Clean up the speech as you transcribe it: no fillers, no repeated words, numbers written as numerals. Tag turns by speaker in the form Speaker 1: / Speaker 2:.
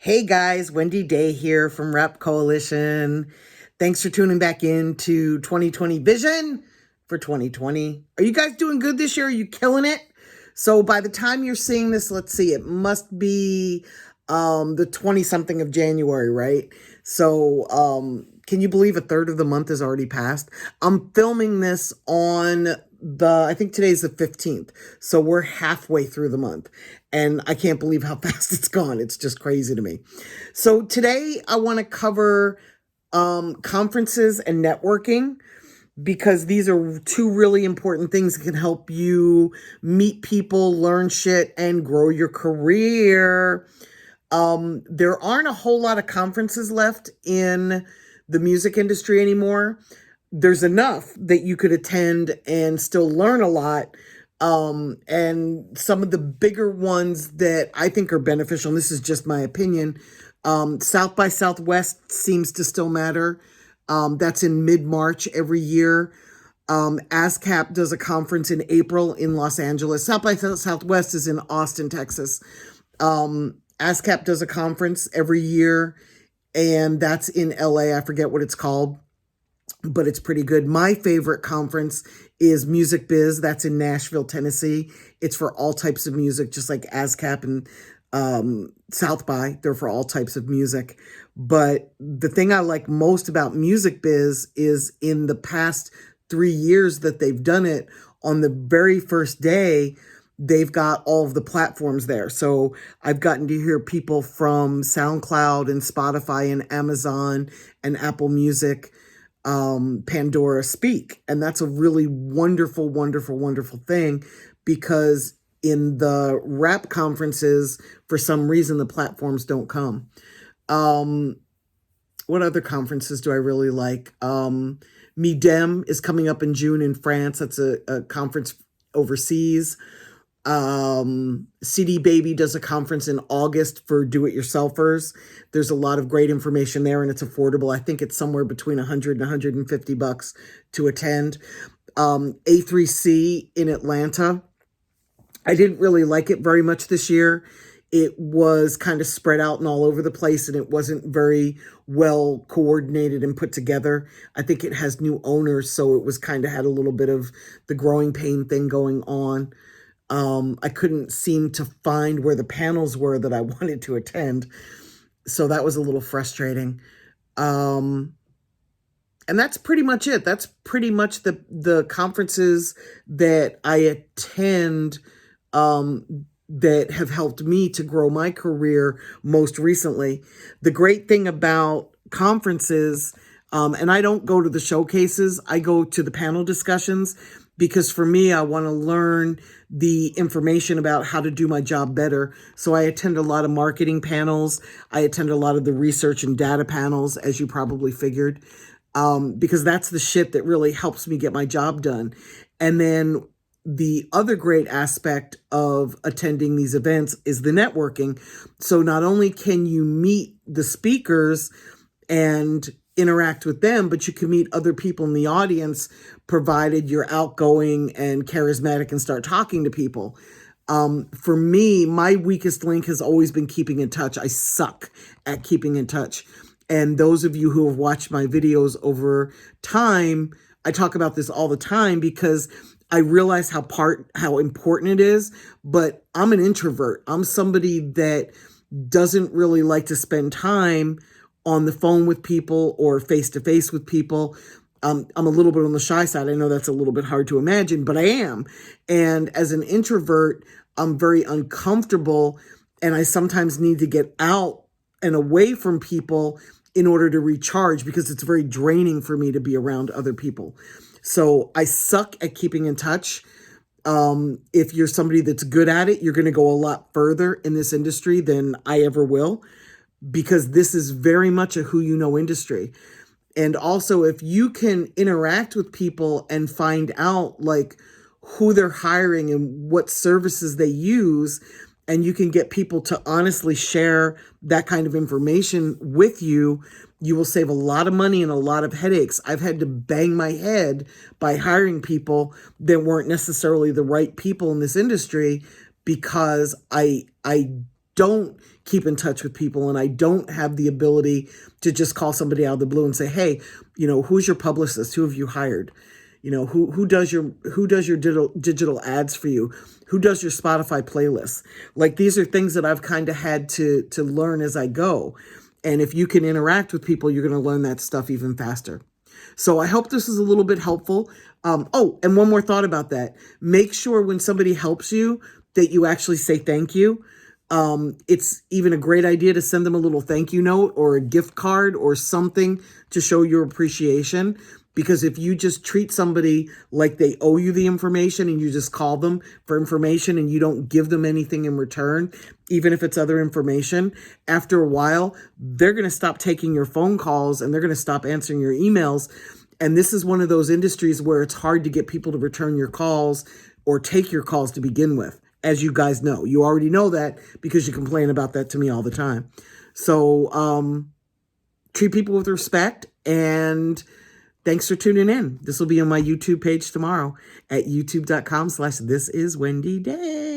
Speaker 1: Hey guys, Wendy Day here from Rep Coalition. Thanks for tuning back in to 2020 Vision for 2020. Are you guys doing good this year? Are you killing it? So by the time you're seeing this, let's see, it must be the 20 something of January, right? So can you believe a third of the month has already passed? I'm filming this on I think today's the 15th. So we're halfway through the month. And I can't believe how fast it's gone. It's just crazy to me. So today I want to cover conferences and networking because these are two really important things that can help you meet people, learn shit, and grow your career. There aren't a whole lot of conferences left in the music industry anymore. There's enough that you could attend and still learn a lot. And some of the bigger ones that I think are beneficial, and this is just my opinion, South by Southwest seems to still matter. That's in mid-March every year. ASCAP does a conference in April in Los Angeles. South by Southwest is in Austin, Texas. ASCAP does a conference every year, and that's in LA. I forget what it's called, but it's pretty good. My favorite conference is Music Biz. That's in Nashville, Tennessee. It's for all types of music, just like ASCAP and South by. They're for all types of music. But the thing I like most about Music Biz is in the past 3 years that they've done it, on the very first day, they've got all of the platforms there. So I've gotten to hear people from SoundCloud and Spotify and Amazon and Apple Music, Pandora speak. And that's a really wonderful, wonderful, wonderful thing, because in the rap conferences, for some reason, the platforms don't come. What other conferences do I really like? Midem is coming up in June in France. That's a conference overseas. CD Baby does a conference in August for do-it-yourselfers. There's a lot of great information there, and it's affordable. I think it's somewhere between $100 and $150 to attend. A3C in Atlanta. I didn't really like it very much this year. It was kind of spread out and all over the place, and it wasn't very well coordinated and put together. I think it has new owners, so it was kind of had a little bit of the growing pain thing going on. I couldn't seem to find where the panels were that I wanted to attend. So that was a little frustrating. And that's pretty much it. That's pretty much the conferences that I attend that have helped me to grow my career most recently. The great thing about conferences, and I don't go to the showcases, I go to the panel discussions, because for me, I want to learn the information about how to do my job better. So I attend a lot of marketing panels. I attend a lot of the research and data panels, as you probably figured, because that's the shit that really helps me get my job done. And then the other great aspect of attending these events is the networking. So not only can you meet the speakers and interact with them, but you can meet other people in the audience, provided you're outgoing and charismatic and start talking to people. For me, my weakest link has always been keeping in touch. I suck at keeping in touch. And those of you who have watched my videos over time, I talk about this all the time because I realize how important it is, but I'm an introvert. I'm somebody that doesn't really like to spend time on the phone with people or face-to-face with people. I'm a little bit on the shy side. I know that's a little bit hard to imagine, but I am. And as an introvert, I'm very uncomfortable, and I sometimes need to get out and away from people in order to recharge, because it's very draining for me to be around other people. So I suck at keeping in touch. If you're somebody that's good at it, you're going to go a lot further in this industry than I ever will, because this is very much a who you know industry. And also, if you can interact with people and find out like who they're hiring and what services they use, and you can get people to honestly share that kind of information with you, you will save a lot of money and a lot of headaches. I've had to bang my head by hiring people that weren't necessarily the right people in this industry, because I don't keep in touch with people and I don't have the ability to just call somebody out of the blue and say, hey, who's your publicist? Who have you hired? Who does your digital ads for you? Who does your Spotify playlists? Like, these are things that I've kind of had to learn as I go. And if you can interact with people, you're going to learn that stuff even faster. So I hope this is a little bit helpful. And one more thought about that. Make sure when somebody helps you that you actually say thank you. It's even a great idea to send them a little thank you note or a gift card or something to show your appreciation. Because if you just treat somebody like they owe you the information and you just call them for information and you don't give them anything in return, even if it's other information, after a while, they're going to stop taking your phone calls and they're going to stop answering your emails. And this is one of those industries where it's hard to get people to return your calls or take your calls to begin with. As you guys know, you already know that because you complain about that to me all the time. So treat people with respect, and thanks for tuning in. This will be on my YouTube page tomorrow at youtube.com/thisiswendyday.